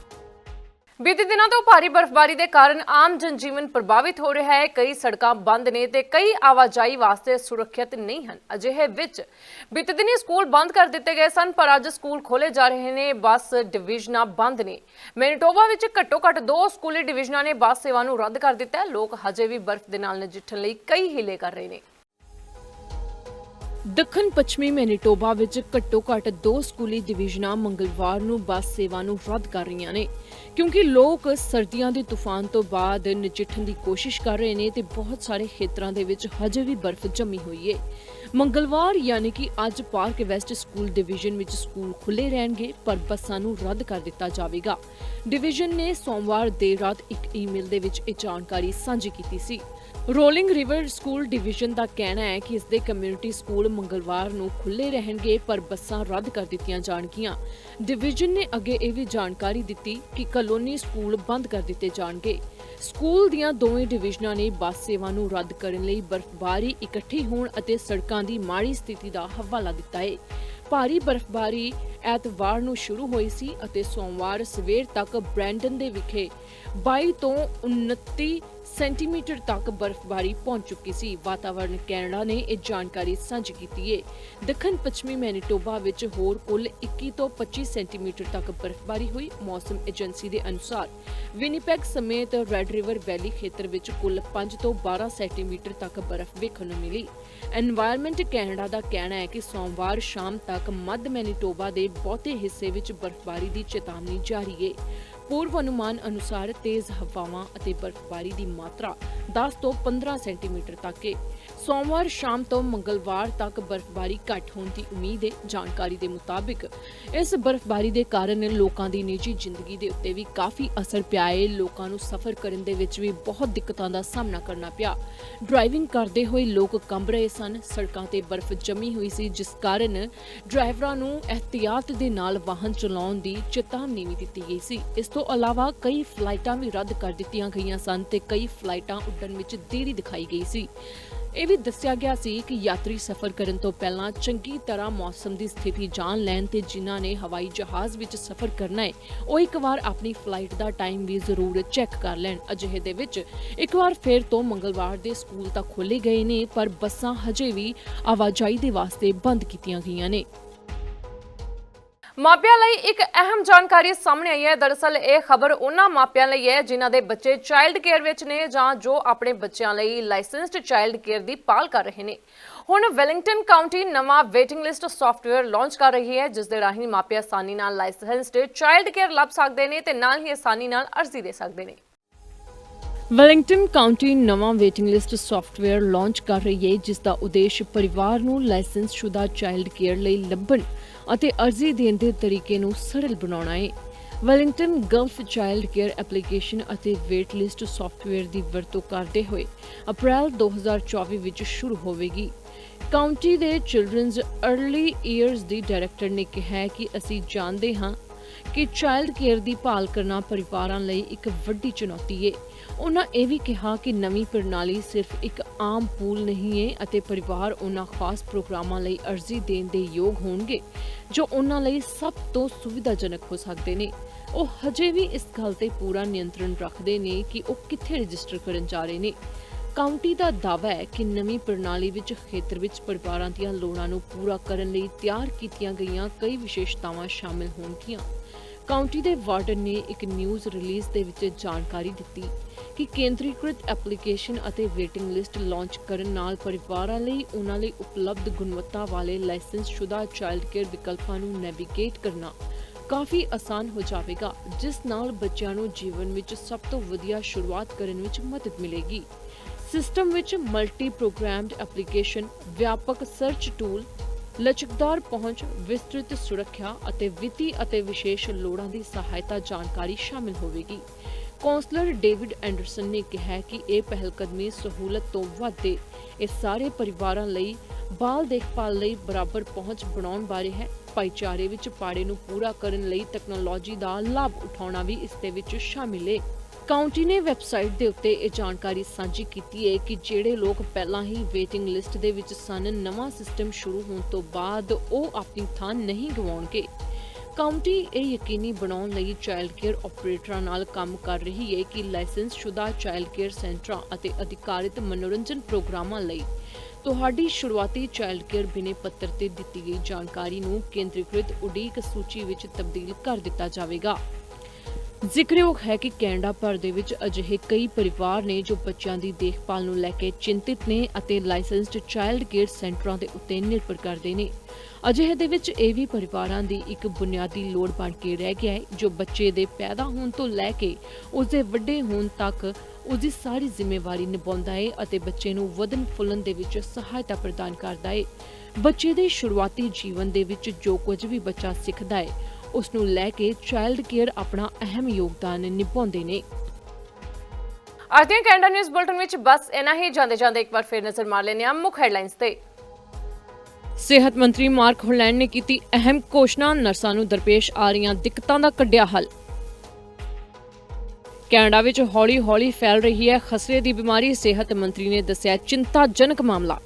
ਬੀਤੇ ਦਿਨਾਂ ਤੋਂ ਭਾਰੀ ਬਰਫ਼ਬਾਰੀ ਦੇ ਕਾਰਨ ਆਮ ਜਨਜੀਵਨ ਪ੍ਰਭਾਵਿਤ ਹੋ ਰਿਹਾ ਹੈ। ਕਈ ਸੜਕਾਂ ਬੰਦ ਨੇ ਤੇ ਕਈ ਆਵਾਜਾਈ ਵਾਸਤੇ ਸੁਰੱਖਿਅਤ ਨਹੀਂ ਹਨ। ਅਜਿਹੇ ਵਿੱਚ ਬੀਤੇ ਦਿਨੀ ਸਕੂਲ ਬੰਦ ਕਰ ਦਿੱਤੇ ਗਏ ਸਨ, ਪਰ ਅੱਜ ਸਕੂਲ ਖੋਲੇ ਜਾ ਰਹੇ ਨੇ। ਬੱਸ ਡਿਵੀਜ਼ਨਾਂ ਬੰਦ ਨੇ। ਮੈਨੀਟੋਬਾ ਵਿੱਚ ਘੱਟੋ-ਘੱਟ 2 ਸਕੂਲੀ ਡਿਵੀਜ਼ਨਾਂ ਨੇ ਬੱਸ ਸੇਵਾ ਨੂੰ ਰੱਦ ਕਰ ਦਿੱਤਾ ਹੈ। ਲੋਕ ਹਜੇ ਵੀ ਬਰਫ਼ ਦੇ ਨਾਲ ਨਜਿੱਠਣ ਲਈ ਕਈ ਹੀਲੇ ਕਰ ਰਹੇ ਨੇ। ਦੱਖਣ ਪੱਛਮੀ ਮੈਨੀਟੋਬਾ ਵਿੱਚ ਘੱਟੋ-ਘੱਟ 2 ਸਕੂਲੀ ਡਿਵੀਜ਼ਨਾਂ ਮੰਗਲਵਾਰ ਨੂੰ ਬੱਸ ਸੇਵਾ ਨੂੰ ਰੱਦ ਕਰ ਰਹੀਆਂ ਨੇ, ਕਿਉਂਕਿ ਲੋਕ ਸਰਦੀਆਂ ਦੇ ਤੂਫਾਨ ਤੋਂ ਬਾਅਦ ਨਜਿੱਠਣ ਦੀ ਕੋਸ਼ਿਸ਼ ਕਰ ਰਹੇ ਨੇ ਤੇ ਬਹੁਤ ਸਾਰੇ ਖੇਤਰਾਂ ਦੇ ਵਿੱਚ ਹਜੇ ਵੀ ਬਰਫ਼ ਜੰਮੀ ਹੋਈ ਹੈ। ਮੰਗਲਵਾਰ ਯਾਨੀ ਕਿ ਅੱਜ ਪਾਰਕ ਵੈਸਟ ਸਕੂਲ ਡਿਵੀਜ਼ਨ ਵਿੱਚ ਸਕੂਲ ਖੁੱਲੇ ਰਹਿਣਗੇ, ਪਰ ਬੱਸਾਂ ਨੂੰ ਰੱਦ ਕਰ ਦਿੱਤਾ ਜਾਵੇਗਾ। ਡਿਵੀਜ਼ਨ ਨੇ ਸੋਮਵਾਰ ਦੇਰ ਰਾਤ ਇੱਕ ਈਮੇਲ ਦੇ ਵਿੱਚ ਇਹ ਜਾਣਕਾਰੀ ਸਾਂਝੀ ਕੀਤੀ ਸੀ। ਰੋਲਿੰਗ ਰਿਵਰ ਸਕੂਲ ਡਿਵੀਜ਼ਨ ਦਾ ਕਹਿਣਾ ਹੈ ਕਿ ਇਸ ਦੇ ਕਮਿਊਨਿਟੀ ਸਕੂਲ ਮੰਗਲਵਾਰ ਨੂੰ ਖੁੱਲੇ ਰਹਿਣਗੇ, ਪਰ ਬੱਸਾਂ ਰੱਦ ਕਰ ਦਿੱਤੀਆਂ ਜਾਣਗੀਆਂ। ਡਿਵੀਜ਼ਨ ਨੇ ਅੱਗੇ ਇਹ ਵੀ ਜਾਣਕਾਰੀ ਦਿੱਤੀ ਕਿ ਕਲੋਨੀ ਸਕੂਲ ਬੰਦ ਕਰ ਦਿੱਤੇ ਜਾਣਗੇ। ਸਕੂਲ ਦੀਆਂ ਦੋਵੇਂ ਡਿਵੀਜ਼ਨਾਂ ਨੇ ਬੱਸ ਸੇਵਾ ਨੂੰ ਰੱਦ ਕਰਨ ਲਈ ਬਰਫ਼ਬਾਰੀ, ਇਕੱਠੀ ਹੋਣ ਅਤੇ ਸੜਕਾਂ ਦੀ ਮਾੜੀ ਸਥਿਤੀ ਦਾ ਹਵਾਲਾ ਦਿੱਤਾ ਹੈ। ਭਾਰੀ ਬਰਫ਼ਬਾਰੀ ਐਤਵਾਰ ਨੂੰ ਸ਼ੁਰੂ ਹੋਈ ਸੀ ਅਤੇ ਸੋਮਵਾਰ ਸਵੇਰ ਤੱਕ ਬ੍ਰੈਂਡਨ ਦੇ ਵਿਖੇ 22 ਤੋਂ 29 ਸੈਂਟੀਮੀਟਰ ਤੱਕ ਬਰਫ਼ਬਾਰੀ ਪਹੁੰਚ ਚੁੱਕੀ ਸੀ। ਵਾਤਾਵਰਣ ਕੈਨੇਡਾ ਨੇ ਇਹ ਜਾਣਕਾਰੀ ਸਾਂਝੀ ਕੀਤੀ ਹੈ। ਦੱਖਣ ਪੱਛਮੀ ਮੈਨੀਟੋਬਾ ਵਿੱਚ ਹੋਰ ਕੁੱਲ 21 ਤੋਂ 25 ਸੈਂਟੀਮੀਟਰ ਤੱਕ ਬਰਫ਼ਬਾਰੀ ਹੋਈ। ਮੌਸਮ ਏਜੰਸੀ ਦੇ ਅਨੁਸਾਰ ਵਿਨੀਪੈਗ ਸਮੇਤ ਰੈੱਡ ਰਿਵਰ ਵੈਲੀ ਖੇਤਰ ਵਿੱਚ ਕੁੱਲ 5 ਤੋਂ 12 ਸੈਂਟੀਮੀਟਰ ਤੱਕ ਬਰਫ਼ ਵੇਖਣ ਨੂੰ ਮਿਲੀ। ਐਨਵਾਇਰਨਮੈਂਟ ਕੈਨੇਡਾ ਦਾ ਕਹਿਣਾ ਹੈ ਕਿ ਸੋਮਵਾਰ ਸ਼ਾਮ ਤੱਕ ਮੱਧ ਮੈਨੀਟੋਬਾ ਦੇ ਬਹੁਤੇ ਹਿੱਸੇ ਵਿੱਚ ਬਰਫ਼ਬਾਰੀ ਦੀ ਚੇਤਾਵਨੀ ਜਾਰੀ ਹੈ। ਪੂਰਵ ਅਨੁਮਾਨ ਅਨੁਸਾਰ ਤੇਜ਼ ਹਵਾਵਾਂ ਅਤੇ ਬਰਫ਼ਬਾਰੀ ਦੀ ਮਾਤਰਾ 10 ਤੋਂ 15 ਸੈਂਟੀਮੀਟਰ ਤੱਕ ਹੈ। ਸੋਮਵਾਰ ਸ਼ਾਮ ਤੋਂ ਮੰਗਲਵਾਰ ਤੱਕ ਬਰਫ਼ਬਾਰੀ ਘੱਟ ਹੋਣ ਦੀ ਉਮੀਦ ਹੈ। ਜਾਣਕਾਰੀ ਦੇ ਮੁਤਾਬਿਕ ਇਸ ਬਰਫ਼ਬਾਰੀ ਦੇ ਕਾਰਨ ਲੋਕਾਂ ਦੀ ਨਿੱਜੀ ਜ਼ਿੰਦਗੀ ਦੇ ਉੱਤੇ ਵੀ ਕਾਫੀ ਅਸਰ ਪਿਆ ਹੈ। ਲੋਕਾਂ ਨੂੰ ਸਫ਼ਰ ਕਰਨ ਦੇ ਵਿੱਚ ਵੀ ਬਹੁਤ ਦਿੱਕਤਾਂ ਦਾ ਸਾਹਮਣਾ ਕਰਨਾ ਪਿਆ। ਡਰਾਈਵਿੰਗ ਕਰਦੇ ਹੋਏ ਲੋਕ ਕੰਬ ਰਹੇ ਸਨ। ਸੜਕਾਂ ਤੇ ਬਰਫ਼ ਜੰਮੀ ਹੋਈ ਸੀ, ਜਿਸ ਕਾਰਨ ਡਰਾਈਵਰਾਂ ਨੂੰ ਇਹਤਿਆਤ ਦੇ ਨਾਲ ਵਾਹਨ ਚਲਾਉਣ ਦੀ ਚੇਤਾਵਨੀ ਵੀ ਦਿੱਤੀ ਗਈ ਸੀ। ਇਸ ਤੋਂ ਇਲਾਵਾ ਕਈ ਫਲਾਈਟਾਂ ਵੀ ਰੱਦ ਕਰ ਦਿੱਤੀਆਂ ਗਈਆਂ ਸਨ ਤੇ ਕਈ ਫਲਾਈਟਾਂ ਉੱਡਣ ਵਿੱਚ ਦੇਰੀ ਦਿਖਾਈ ਗਈ ਸੀ। ਇਹ ਵੀ ਦੱਸਿਆ ਗਿਆ ਸੀ ਕਿ ਯਾਤਰੀ ਸਫ਼ਰ ਕਰਨ ਤੋਂ ਪਹਿਲਾਂ ਚੰਗੀ ਤਰ੍ਹਾਂ ਮੌਸਮ ਦੀ ਸਥਿਤੀ ਜਾਣ ਲੈਣ ਤੇ ਜਿਨ੍ਹਾਂ ਨੇ ਹਵਾਈ ਜਹਾਜ਼ ਵਿੱਚ ਸਫ਼ਰ ਕਰਨਾ ਹੈ ਉਹ ਇੱਕ ਵਾਰ ਆਪਣੀ ਫਲਾਈਟ ਦਾ ਟਾਈਮ ਵੀ ਜ਼ਰੂਰ ਚੈੱਕ ਕਰ ਲੈਣ। ਅਜਿਹੇ ਦੇ ਵਿੱਚ ਇੱਕ ਵਾਰ ਫਿਰ ਤੋਂ ਮੰਗਲਵਾਰ ਦੇ ਸਕੂਲ ਤਾਂ ਖੋਲ੍ਹੇ ਗਏ ਨੇ, ਪਰ ਬੱਸਾਂ ਹਜੇ ਵੀ ਆਵਾਜਾਈ ਦੇ ਵਾਸਤੇ ਬੰਦ ਕੀਤੀਆਂ ਗਈਆਂ ਨੇ। ਮਾਪਿਆਂ ਲਈ ਇੱਕ ਅਹਿਮ ਜਾਣਕਾਰੀ ਸਾਹਮਣੇ ਆਈ ਹੈ। ਦਰਅਸਲ ਇਹ ਖਬਰ ਉਹਨਾਂ ਮਾਪਿਆਂ ਲਈ ਹੈ ਜਿਨ੍ਹਾਂ ਦੇ ਬੱਚੇ ਚਾਈਲਡ ਕੇਅਰ ਵਿੱਚ ਨੇ ਜਾਂ ਜੋ ਆਪਣੇ ਬੱਚਿਆਂ ਲਈ ਲਾਇਸੈਂਸਡ ਚਾਈਲਡ ਕੇਅਰ ਦੀ ਭਾਲ ਕਰ ਰਹੇ ਨੇ। ਹੁਣ ਵੈਲਿੰਗਟਨ ਕਾਉਂਟੀ ਨਵਾਂ ਵੇਟਿੰਗ ਲਿਸਟ ਸੌਫਟਵੇਅਰ ਲਾਂਚ ਕਰ ਰਹੀ ਹੈ, ਜਿਸ ਦੇ ਰਾਹੀਂ ਮਾਪੇ ਆਸਾਨੀ ਨਾਲ ਲਾਇਸੈਂਸਡ ਚਾਈਲਡ ਕੇਅਰ ਲੱਭ ਸਕਦੇ ਨੇ ਤੇ ਨਾਲ ਹੀ ਆਸਾਨੀ ਨਾਲ ਅਰਜ਼ੀ ਦੇ ਸਕਦੇ ਨੇ। ਵੈਲਿੰਗਟਨ ਕਾਉਂਟੀ ਨਵਾਂ ਵੇਟਿੰਗ ਲਿਸਟ ਸੌਫਟਵੇਅਰ ਲਾਂਚ ਕਰ ਰਹੀ ਹੈ, ਜਿਸ ਦਾ ਉਦੇਸ਼ ਪਰਿਵਾਰ ਨੂੰ ਲਾਇਸੈਂਸਸ਼ੁਦਾ ਚਾਈਲਡ ਕੇਅਰ ਲਈ ਲੱਭਣ ਅਤੇ ਅਰਜ਼ੀ ਦੇਣ ਦੇ ਤਰੀਕੇ ਨੂੰ ਸਰਲ ਬਣਾਉਣਾ ਹੈ। Wellington Gulf child care application ਅਤੇ ਵੇਟ ਲਿਸਟ ਸੌਫਟਵੇਅਰ ਦੀ ਵਰਤੋਂ ਕਰਦੇ ਹੋਏ ਅਪ੍ਰੈਲ 2024 ਵਿੱਚ ਸ਼ੁਰੂ ਹੋਵੇਗੀ। ਕਾਉਂਟੀ ਦੇ ਚਿਲਡਰਨਜ਼ ਅਰਲੀ ਈਅਰਸ ਦੀ ਡਾਇਰੈਕਟਰ ਨੇ ਕਿਹਾ ਕਿ ਅਸੀਂ ਜਾਣਦੇ ਹਾਂ ਕਿ ਚਾਈਲਡ ਕੇਅਰ ਦੀ ਭਾਲ ਕਰਨਾ ਪਰਿਵਾਰਾਂ ਲਈ ਇੱਕ ਵੱਡੀ ਚੁਣੌਤੀ ਹੈ। ਉਹਨਾਂ ਇਹ ਵੀ ਕਿਹਾ ਕਿ ਨਵੀਂ ਪ੍ਰਣਾਲੀ ਸਿਰਫ ਇੱਕ ਆਮ ਪੂਲ ਨਹੀਂ ਹੈ ਅਤੇ ਪਰਿਵਾਰ ਉਹਨਾਂ ਖਾਸ ਪ੍ਰੋਗਰਾਮਾਂ ਲਈ ਅਰਜ਼ੀ ਦੇਣ ਦੇ ਯੋਗ ਹੋਣਗੇ ਜੋ ਉਹਨਾਂ ਲਈ ਸਭ ਤੋਂ ਸੁਵਿਧਾਜਨਕ ਹੋ ਸਕਦੇ ਨੇ। ਉਹ ਹਜੇ ਵੀ ਇਸ ਗੱਲ ਤੇ ਪੂਰਾ ਨਿਯੰਤਰਣ ਰੱਖਦੇ ਨੇ ਕਿ ਉਹ ਕਿੱਥੇ ਰਜਿਸਟਰ ਕਰਨ ਜਾ ਰਹੇ ਨੇ। ਕਾਉਂਟੀ ਦਾ ਦਾਅਵਾ ਹੈ ਕਿ ਨਵੀਂ ਪ੍ਰਣਾਲੀ ਵਿੱਚ ਖੇਤਰ ਵਿੱਚ ਪਰਿਵਾਰਾਂ ਦੀਆਂ ਲੋੜਾਂ ਨੂੰ ਪੂਰਾ ਕਰਨ ਲਈ ਤਿਆਰ ਕੀਤੀਆਂ ਗਈਆਂ ਕਈ ਵਿਸ਼ੇਸ਼ਤਾਵਾਂ ਸ਼ਾਮਿਲ ਹੋਣਗੀਆਂ। ਕਾਉਂਟੀ ਦੇ ਵਾਰਡਨ ਨੇ ਇੱਕ ਨਿਊਜ਼ ਰਿਲੀਜ਼ ਦੇ ਵਿੱਚ ਜਾਣਕਾਰੀ ਦਿੱਤੀ ਕਿ ਕੇਂਦਰੀਕ੍ਰਿਤ ਐਪਲੀਕੇਸ਼ਨ ਅਤੇ ਵੇਟਿੰਗ ਲਿਸਟ ਲਾਂਚ ਕਰਨ ਨਾਲ ਪਰਿਵਾਰਾਂ ਲਈ ਉਹਨਾਂ ਲਈ ਉਪਲਬਧ ਗੁਣਵੱਤਾ ਵਾਲੇ ਲਾਇਸੈਂਸਸ਼ੁਦਾ ਚਾਈਲਡ ਕੇਅਰ ਵਿਕਲਪਾਂ ਨੂੰ ਨੈਵੀਗੇਟ ਕਰਨਾ ਕਾਫੀ ਆਸਾਨ ਹੋ ਜਾਵੇਗਾ, ਜਿਸ ਨਾਲ ਬੱਚਿਆਂ ਨੂੰ ਜੀਵਨ ਵਿੱਚ ਸਭ ਤੋਂ ਵਧੀਆ ਸ਼ੁਰੂਆਤ ਕਰਨ ਵਿੱਚ ਮਦਦ ਮਿਲੇਗੀ। ਸਿਸਟਮ ਵਿੱਚ ਮਲਟੀ ਪ੍ਰੋਗਰਾਮਡ ਐਪਲੀਕੇਸ਼ਨ, ਵਿਆਪਕ ਸਰਚ ਟੂਲ, ਲਚਕਦਾਰ ਪਹੁੰਚ, ਵਿਸਤ੍ਰਿਤ ਸੁਰੱਖਿਆ ਅਤੇ ਵਿੱਤੀ ਅਤੇ ਵਿਸ਼ੇਸ਼ ਲੋੜਾਂ ਦੀ ਸਹਾਇਤਾ ਜਾਣਕਾਰੀ ਸ਼ਾਮਿਲ ਹੋਵੇਗੀ। ਕੌਂਸਲਰ ਡੇਵਿਡ ਐਂਡਰਸਨ ਨੇ ਕਿਹਾ ਕਿ ਇਹ ਪਹਿਲਕਦਮੀ ਸਹੂਲਤ ਤੋਂ ਵੱਧ ਹੈ। ਇਹ ਸਾਰੇ ਪਰਿਵਾਰਾਂ ਲਈ ਬਾਲ ਦੇਖਭਾਲ ਲਈ ਬਰਾਬਰ ਪਹੁੰਚ ਬਣਾਉਣ ਬਾਰੇ ਹੈ। ਭਾਈਚਾਰੇ ਵਿੱਚ ਪਾੜੇ ਨੂੰ ਪੂਰਾ ਕਰਨ ਲਈ ਤਕਨਾਲੋਜੀ ਦਾ ਲਾਭ ਉਠਾਉਣਾ ਵੀ ਇਸ ਦੇ ਵਿੱਚ ਸ਼ਾਮਿਲ ਹੈ। ਕਾਉਂਟੀ ਨੇ ਵੈਬਸਾਈਟ ਦੇ ਉੱਤੇ ਇਹ ਜਾਣਕਾਰੀ ਸਾਂਝੀ ਕੀਤੀ ਹੈ ਕਿ ਜਿਹੜੇ ਲੋਕ ਪਹਿਲਾਂ ਹੀ ਵੇਟਿੰਗ ਲਿਸਟ ਦੇ ਵਿੱਚ ਸਨ, ਨਵਾਂ ਸਿਸਟਮ ਸ਼ੁਰੂ ਹੋਣ ਤੋਂ ਬਾਅਦ ਉਹ ਆਪਣੀ ਥਾਂ ਨਹੀਂ ਗਵਾਉਣਗੇ। ਕਾਉਂਟੀ ਇਹ ਯਕੀਨੀ ਬਣਾਉਣ ਲਈ ਚਾਈਲਡ ਕੇਅਰ ਆਪਰੇਟਰਾਂ ਨਾਲ ਕੰਮ ਕਰ ਰਹੀ ਹੈ ਕਿ ਲਾਇਸੈਂਸਸ਼ੁਦਾ ਚਾਈਲਡ ਕੇਅਰ ਸੈਂਟਰਾਂ ਅਤੇ ਅਧਿਕਾਰਿਤ ਮਨੋਰੰਜਨ ਪ੍ਰੋਗਰਾਮਾਂ ਲਈ ਤੁਹਾਡੀ ਸ਼ੁਰੂਆਤੀ ਚਾਈਲਡ ਕੇਅਰ ਬਿਨੇ ਪੱਤਰ ਤੇ ਦਿੱਤੀ ਗਈ ਜਾਣਕਾਰੀ ਨੂੰ ਕੇਂਦਰੀਕ੍ਰਿਤ ਉਡੀਕ ਸੂਚੀ ਵਿੱਚ ਤਬਦੀਲ ਕਰ ਦਿੱਤਾ ਜਾਵੇਗਾ। ਜ਼ਿਕਰਯੋਗ ਹੈ ਕਿ ਕੈਨੇਡਾ ਭਰ ਦੇ ਵਿੱਚ ਅਜਿਹੇ ਕਈ ਪਰਿਵਾਰ ਨੇ ਜੋ ਬੱਚਿਆਂ ਦੀ ਦੇਖਭਾਲ ਨੂੰ ਲੈ ਕੇ ਚਿੰਤਿਤ ਨੇ ਅਤੇ ਲਾਇਸੈਂਸਡ ਚਾਈਲਡ ਕੇਅਰ ਸੈਂਟਰਾਂ ਦੇ ਉੱਤੇ ਨਿਰਭਰ ਕਰਦੇ ਨੇ। ਅਜਿਹੇ ਦੇ ਵਿੱਚ ਇਹ ਵੀ ਪਰਿਵਾਰਾਂ ਦੀ ਇੱਕ ਬੁਨਿਆਦੀ ਲੋੜ ਬਣ ਕੇ ਰਹਿ ਗਿਆ ਹੈ ਜੋ ਬੱਚੇ ਦੇ ਪੈਦਾ ਹੋਣ ਤੋਂ ਲੈ ਕੇ ਉਸਦੇ ਵੱਡੇ ਹੋਣ ਤੱਕ ਉਸਦੀ ਸਾਰੀ ਜ਼ਿੰਮੇਵਾਰੀ ਨਿਭਾਉਂਦਾ ਹੈ ਅਤੇ ਬੱਚੇ ਨੂੰ ਵਧਣ ਫੁੱਲਣ ਦੇ ਵਿੱਚ ਸਹਾਇਤਾ ਪ੍ਰਦਾਨ ਕਰਦਾ ਹੈ। ਬੱਚੇ ਦੇ ਸ਼ੁਰੂਆਤੀ ਜੀਵਨ ਦੇ ਵਿੱਚ ਜੋ ਕੁਝ ਵੀ ਬੱਚਾ ਸਿੱਖਦਾ ਹੈ ਉਸ ਨੂੰ ਲੈ ਕੇ ਚਾਈਲਡ ਕੇਅਰ ਆਪਣਾ ਅਹਿਮ ਯੋਗਦਾਨ ਨਿਭਾਉਂਦੇ ਨੇ। ਅੱਜ ਦੇ ਕੈਨੇਡਾ ਨਿਊਜ਼ ਬੁਲਟਨ ਵਿੱਚ ਬਸ ਇਨਾ ਹੀ। ਜਾਂਦੇ ਇੱਕ ਵਾਰ ਫਿਰ ਨਜ਼ਰ ਮਾਰ ਲੈਂਦੇ ਹਾਂ ਮੁੱਖ ਹੈਡਲਾਈਨਸ ਤੇ। ਸਿਹਤ ਮੰਤਰੀ ਮਾਰਕ ਹੋਲੈਂਡ ਨੇ ਕੀਤੀ ਅਹਿਮ ਘੋਸ਼ਣਾ, ਨਰਸਾਂ ਨੂੰ ਦਰਪੇਸ਼ ਆ ਰਹੀਆਂ ਦਿੱਕਤਾਂ ਦਾ ਕੱਢਿਆ ਹੱਲ। ਕੈਨੇਡਾ ਵਿੱਚ ਹੌਲੀ-ਹੌਲੀ ਫੈਲ ਰਹੀ ਹੈ ਖਸਰੇ ਦੀ ਬਿਮਾਰੀ, ਸਿਹਤ ਮੰਤਰੀ ਨੇ ਦੱਸਿਆ ਚਿੰਤਾਜਨਕ ਮਾਮਲਾ।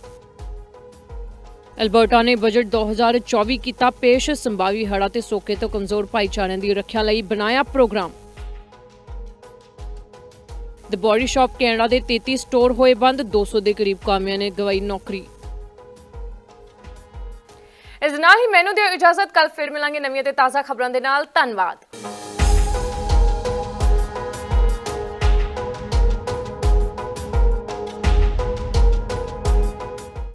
ਐਲਬਰਟਾ ਨੇ ਬਜਟ 2024 ਕੀਤਾ ਪੇਸ਼, ਸੰਭਾਵੀ ਹੜ੍ਹਾਂ ਤੇ ਸੋਕੇ ਤੋਂ ਕਮਜ਼ੋਰ ਭਾਈਚਾਰਿਆਂ ਦੀ ਰੱਖਿਆ ਲਈ ਬਣਾਇਆ ਪ੍ਰੋਗਰਾਮ। ਦ ਬੋਡੀ ਸ਼ਾਪ ਕੈਨੇਡਾ ਦੇ 33 ਸਟੋਰ ਹੋਏ ਬੰਦ, 200 ਦੇ ਕਰੀਬ ਕਾਮਿਆਂ ਨੇ ਗਵਾਈ ਨੌਕਰੀ। ਇਸ ਨਾਲ ਹੀ ਮੈਨੂੰ ਦਿਓ ਇਜਾਜ਼ਤ, ਕੱਲ ਫਿਰ ਮਿਲਾਂਗੇ ਨਵੀਆਂ ਤੇ ਤਾਜ਼ਾ ਖਬਰਾਂ ਦੇ ਨਾਲ। ਧੰਨਵਾਦ।